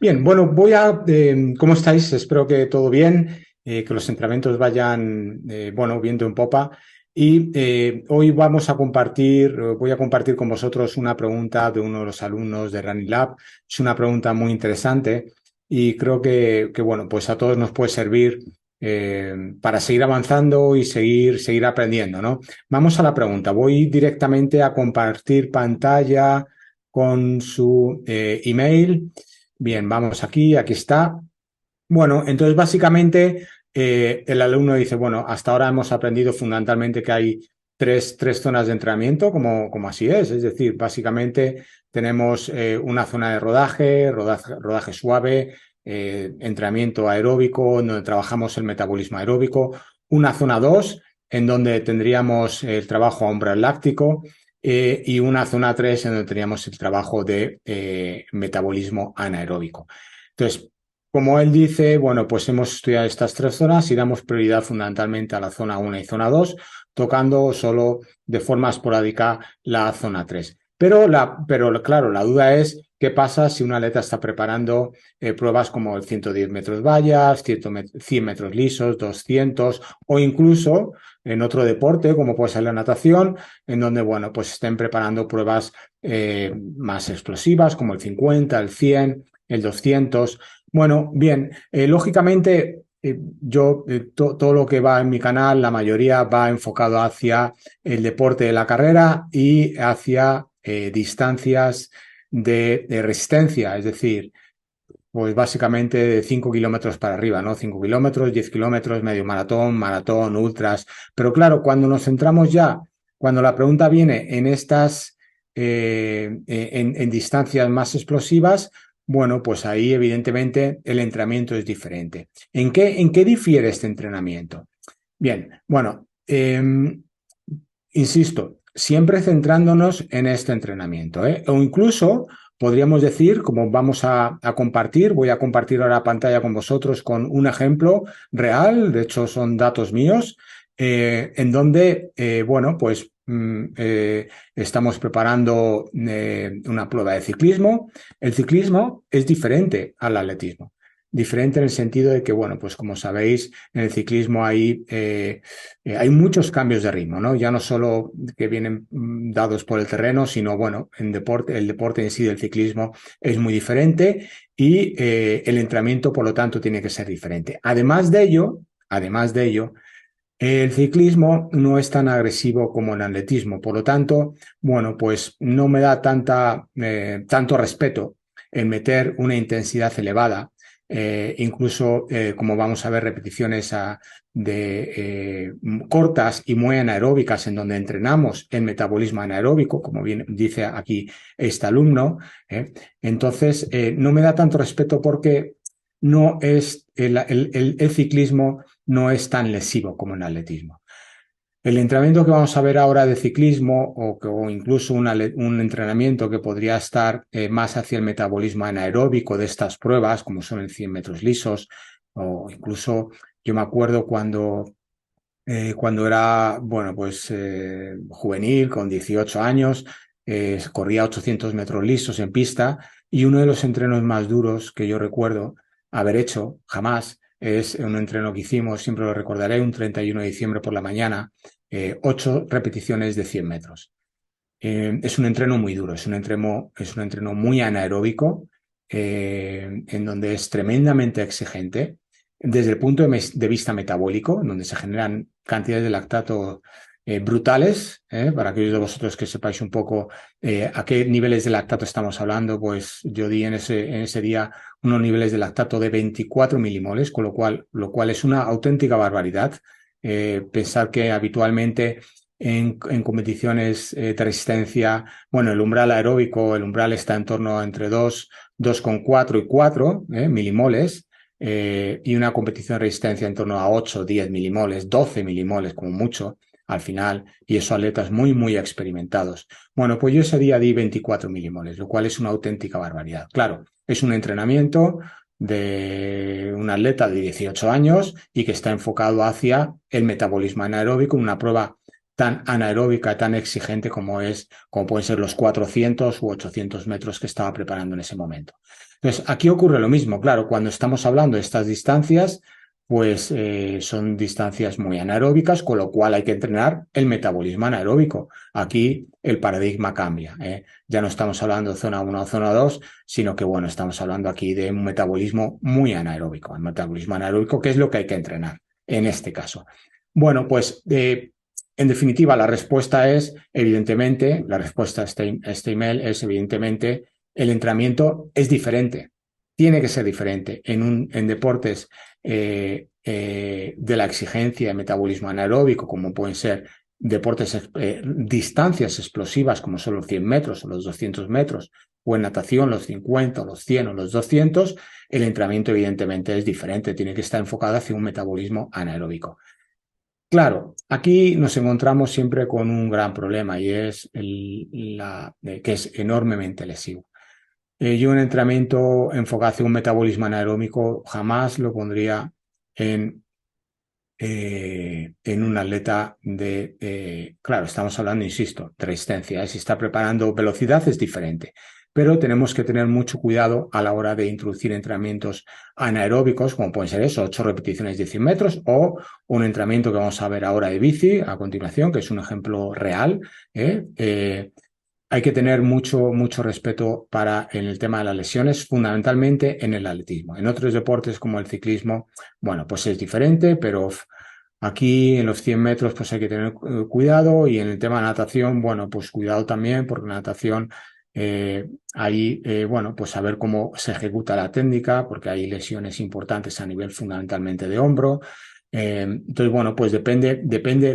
Bien, bueno, ¿cómo estáis? Espero que todo bien, que los entrenamientos vayan, bueno, viento en popa. Y hoy voy a compartir con vosotros una pregunta de uno de los alumnos de Running Lab. Es una pregunta muy interesante y creo que bueno, pues a todos nos puede servir para seguir avanzando y seguir aprendiendo, ¿no? Vamos a la pregunta. Voy directamente a compartir pantalla con su email. Bien, vamos aquí está. Bueno, entonces básicamente el alumno dice, bueno, hasta ahora hemos aprendido fundamentalmente que hay tres zonas de entrenamiento, como así es decir, básicamente tenemos una zona de rodaje suave, entrenamiento aeróbico, donde trabajamos el metabolismo aeróbico, una zona 2 en donde tendríamos el trabajo a umbral láctico, y una zona 3 en donde teníamos el trabajo de metabolismo anaeróbico. Entonces, como él dice, bueno, pues hemos estudiado estas tres zonas y damos prioridad fundamentalmente a la zona 1 y zona 2, tocando solo de forma esporádica la zona 3. Pero claro, la duda es qué pasa si un atleta está preparando pruebas como el 110 metros vallas, 100 metros lisos, 200 o incluso en otro deporte como puede ser la natación, en donde, bueno, pues estén preparando pruebas más explosivas como el 50, el 100, el 200. Bueno, bien, lógicamente todo lo que va en mi canal, la mayoría va enfocado hacia el deporte de la carrera y hacia distancias de resistencia, es decir, pues básicamente de 5 kilómetros para arriba, ¿no? 5 kilómetros, 10 kilómetros, medio maratón, maratón, ultras. Pero claro, cuando nos centramos ya, cuando la pregunta viene en estas, en distancias más explosivas, bueno, pues ahí evidentemente el entrenamiento es diferente. ¿En qué difiere este entrenamiento? Bien, bueno, insisto, siempre centrándonos en este entrenamiento, ¿eh? O incluso podríamos decir, como vamos a compartir, voy a compartir ahora pantalla con vosotros con un ejemplo real, de hecho son datos míos, en donde, bueno, pues estamos preparando una prueba de ciclismo. El ciclismo es diferente al atletismo. Diferente en el sentido de que, bueno, pues como sabéis, en el ciclismo hay muchos cambios de ritmo, ¿no? Ya no solo que vienen dados por el terreno, sino, bueno, el deporte en sí del ciclismo es muy diferente y el entrenamiento, por lo tanto, tiene que ser diferente. Además de ello, el ciclismo no es tan agresivo como el atletismo, por lo tanto, bueno, pues no me da tanto respeto en meter una intensidad elevada, incluso como vamos a ver repeticiones cortas y muy anaeróbicas en donde entrenamos el metabolismo anaeróbico, como bien dice aquí este alumno. Entonces, no me da tanto respeto porque no es el ciclismo no es tan lesivo como en atletismo. El entrenamiento que vamos a ver ahora de ciclismo o incluso un entrenamiento que podría estar más hacia el metabolismo anaeróbico de estas pruebas, como son el 100 metros lisos, o incluso yo me acuerdo cuando era, bueno, pues juvenil, con 18 años, corría 800 metros lisos en pista y uno de los entrenos más duros que yo recuerdo haber hecho jamás es un entreno que hicimos, siempre lo recordaré, un 31 de diciembre por la mañana, 8 repeticiones de 100 metros. Es un entreno muy duro, es un entreno muy anaeróbico, en donde es tremendamente exigente desde el punto de vista metabólico, donde se generan cantidades de lactato brutales. Para aquellos de vosotros que sepáis un poco a qué niveles de lactato estamos hablando, pues yo di en ese día unos niveles de lactato de 24 milimoles, con lo cual es una auténtica barbaridad. Pensar que habitualmente en competiciones de resistencia, bueno, el umbral aeróbico, el umbral está en torno a entre 2,4 y 4 milimoles, y una competición de resistencia en torno a 8, 10 milimoles, 12 milimoles como mucho al final, y esos atletas muy, muy experimentados. Bueno, pues yo ese día di 24 milimoles, lo cual es una auténtica barbaridad. Claro, es un entrenamiento de un atleta de 18 años y que está enfocado hacia el metabolismo anaeróbico, una prueba tan anaeróbica, tan exigente como pueden ser los 400 u 800 metros que estaba preparando en ese momento. Entonces, aquí ocurre lo mismo. Claro, cuando estamos hablando de estas distancias, pues son distancias muy anaeróbicas, con lo cual hay que entrenar el metabolismo anaeróbico. Aquí el paradigma cambia. Ya no estamos hablando de zona 1 o zona 2, sino que, bueno, estamos hablando aquí de un metabolismo muy anaeróbico. El metabolismo anaeróbico, que es lo que hay que entrenar en este caso. Bueno, pues en definitiva, la respuesta es, evidentemente, la respuesta a este email es, evidentemente, el entrenamiento es diferente. Tiene que ser diferente. En deportes de la exigencia de metabolismo anaeróbico, como pueden ser deportes, distancias explosivas, como son los 100 metros o los 200 metros, o en natación los 50 o los 100 o los 200, el entrenamiento evidentemente es diferente. Tiene que estar enfocado hacia un metabolismo anaeróbico. Claro, aquí nos encontramos siempre con un gran problema y es que es enormemente lesivo. Yo un entrenamiento enfocado hacia un metabolismo anaeróbico jamás lo pondría en un atleta claro, estamos hablando, insisto, de resistencia. Si está preparando velocidad es diferente, pero tenemos que tener mucho cuidado a la hora de introducir entrenamientos anaeróbicos, como pueden ser eso, 8 repeticiones de 100 metros o un entrenamiento que vamos a ver ahora de bici a continuación, que es un ejemplo real. Hay que tener mucho respeto en el tema de las lesiones, fundamentalmente en el atletismo. En otros deportes como el ciclismo, bueno, pues es diferente, pero aquí en los 100 metros pues hay que tener cuidado, y en el tema de natación, bueno, pues cuidado también, porque la natación ahí, bueno, pues saber cómo se ejecuta la técnica, porque hay lesiones importantes a nivel fundamentalmente de hombro. Entonces, bueno, pues depende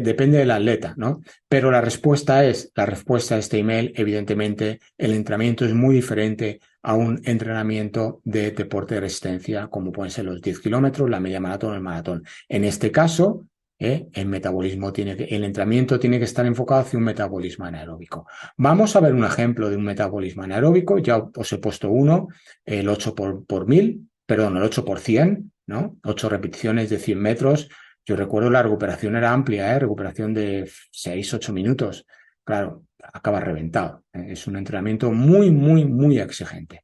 del atleta, ¿no? Pero la respuesta a este email, evidentemente, el entrenamiento es muy diferente a un entrenamiento de deporte de resistencia, como pueden ser los 10 kilómetros, la media maratón o el maratón. En este caso, el entrenamiento tiene que estar enfocado hacia un metabolismo anaeróbico. Vamos a ver un ejemplo de un metabolismo anaeróbico. Ya os he puesto uno, el 8 por 1000, perdón, el 8 por 100, ¿no? 8 repeticiones de 100 metros. Yo recuerdo la recuperación era amplia, recuperación de 6, 8 minutos. Claro, acaba reventado. Es un entrenamiento muy exigente.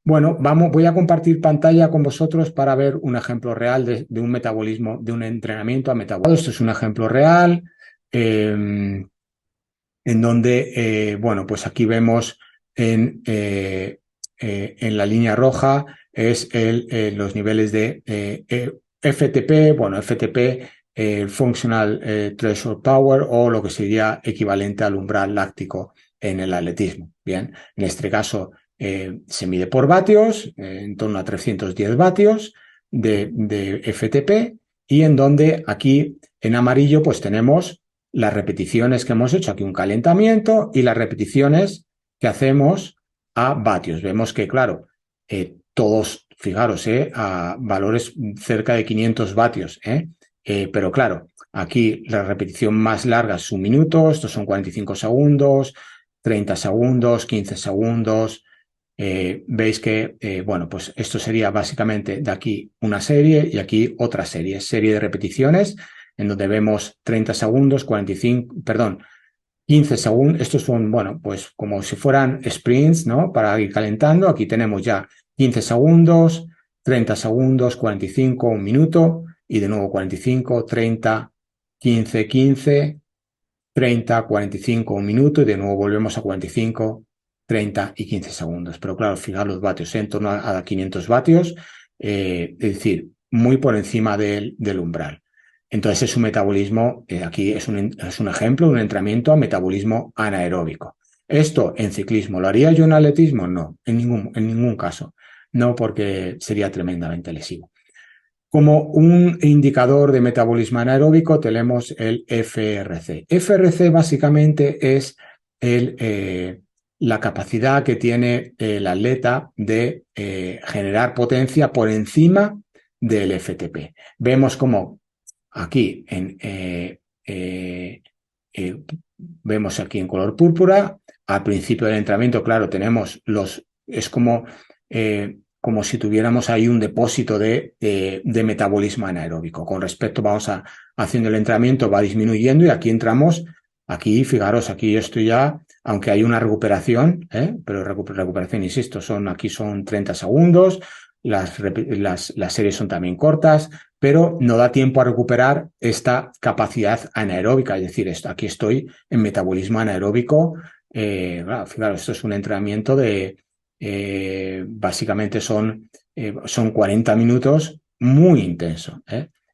Bueno, voy a compartir pantalla con vosotros para ver un ejemplo real de un metabolismo, de un entrenamiento a metabolismo. Esto es un ejemplo real en donde, bueno, pues aquí vemos en la línea roja es los niveles de FTP, bueno, FTP, Functional Threshold Power, o lo que sería equivalente al umbral láctico en el atletismo. Bien, en este caso se mide por vatios, en torno a 310 vatios de FTP, y en donde aquí en amarillo pues tenemos las repeticiones que hemos hecho, aquí un calentamiento, y las repeticiones que hacemos a vatios. Vemos que, claro, todos, fijaros, a valores cerca de 500 vatios, pero claro, aquí la repetición más larga es 1 minuto, estos son 45 segundos, 30 segundos, 15 segundos. Veis que, bueno, pues esto sería básicamente de aquí una serie y aquí otra serie de repeticiones, en donde vemos 30 segundos, 45, perdón, 15 segundos. Estos son, bueno, pues como si fueran sprints, ¿no? Para ir calentando. Aquí tenemos ya 15 segundos, 30 segundos, 45, 1 minuto, y de nuevo 45, 30, 15, 15, 30, 45, 1 minuto, y de nuevo volvemos a 45, 30 y 15 segundos. Pero claro, fijar los vatios en torno a 500 vatios, es decir, muy por encima del umbral. Entonces es un metabolismo, aquí es un ejemplo de un entrenamiento a metabolismo anaeróbico. ¿Esto en ciclismo lo haría yo en atletismo? No, en ningún caso. No, porque sería tremendamente lesivo. Como un indicador de metabolismo anaeróbico tenemos el FRC. FRC básicamente es la capacidad que tiene el atleta de generar potencia por encima del FTP. Vemos como aquí vemos aquí en color púrpura, al principio del entrenamiento, claro, tenemos es como si tuviéramos ahí un depósito de metabolismo anaeróbico. Con respecto, haciendo el entrenamiento, va disminuyendo, y aquí entramos Aquí, fijaros, aquí yo estoy ya, aunque hay una recuperación, pero recuperación, insisto, aquí son 30 segundos, las series son también cortas, pero no da tiempo a recuperar esta capacidad anaeróbica, es decir, aquí estoy en metabolismo anaeróbico. Fijaros, esto es un entrenamiento básicamente son 40 minutos muy intenso,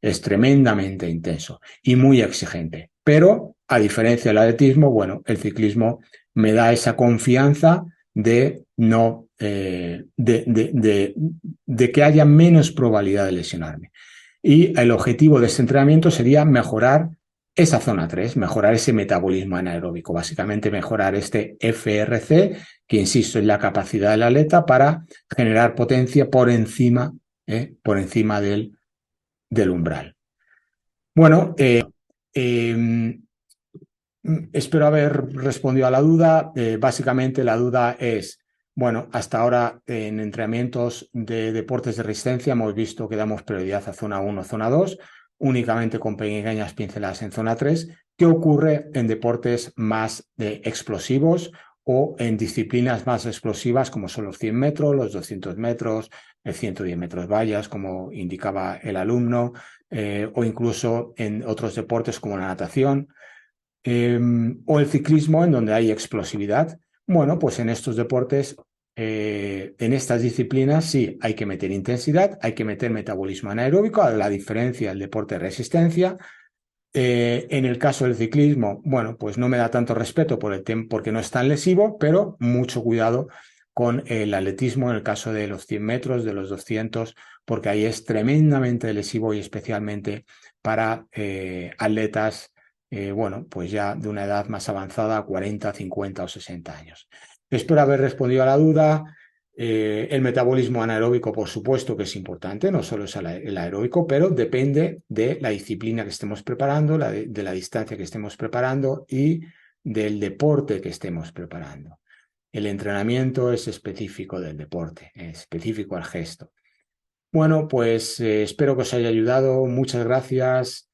es tremendamente intenso y muy exigente. Pero, a diferencia del atletismo, bueno, el ciclismo me da esa confianza de no, de que haya menos probabilidad de lesionarme. Y el objetivo de este entrenamiento sería mejorar esa zona 3, mejorar ese metabolismo anaeróbico, básicamente mejorar este FRC, que insisto es la capacidad del atleta para generar potencia por encima del umbral. Bueno, espero haber respondido a la duda. Básicamente la duda es, bueno, hasta ahora en entrenamientos de deportes de resistencia hemos visto que damos prioridad a zona 1, zona 2, únicamente con pequeñas pinceladas en zona 3. ¿Qué ocurre en deportes más explosivos o en disciplinas más explosivas como son los 100 metros, los 200 metros, el 110 metros vallas, como indicaba el alumno, o incluso en otros deportes como la natación? O el ciclismo, en donde hay explosividad? Bueno, pues en estos deportes, en estas disciplinas, sí hay que meter intensidad, hay que meter metabolismo anaeróbico, a la diferencia del deporte de resistencia. En el caso del ciclismo, bueno, pues no me da tanto respeto porque no es tan lesivo, pero mucho cuidado con el atletismo en el caso de los 100 metros, de los 200, porque ahí es tremendamente lesivo y especialmente para atletas, bueno, pues ya de una edad más avanzada, 40, 50 o 60 años. Espero haber respondido a la duda. El metabolismo anaeróbico, por supuesto que es importante, no solo es el aeróbico, pero depende de la disciplina que estemos preparando, de la distancia que estemos preparando y del deporte que estemos preparando. El entrenamiento es específico del deporte, es específico al gesto. Bueno, pues espero que os haya ayudado. Muchas gracias.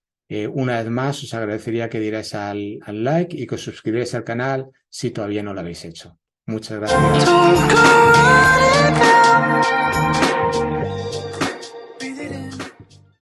Una vez más, os agradecería que dierais al like y que os suscribierais al canal si todavía no lo habéis hecho. Muchas gracias.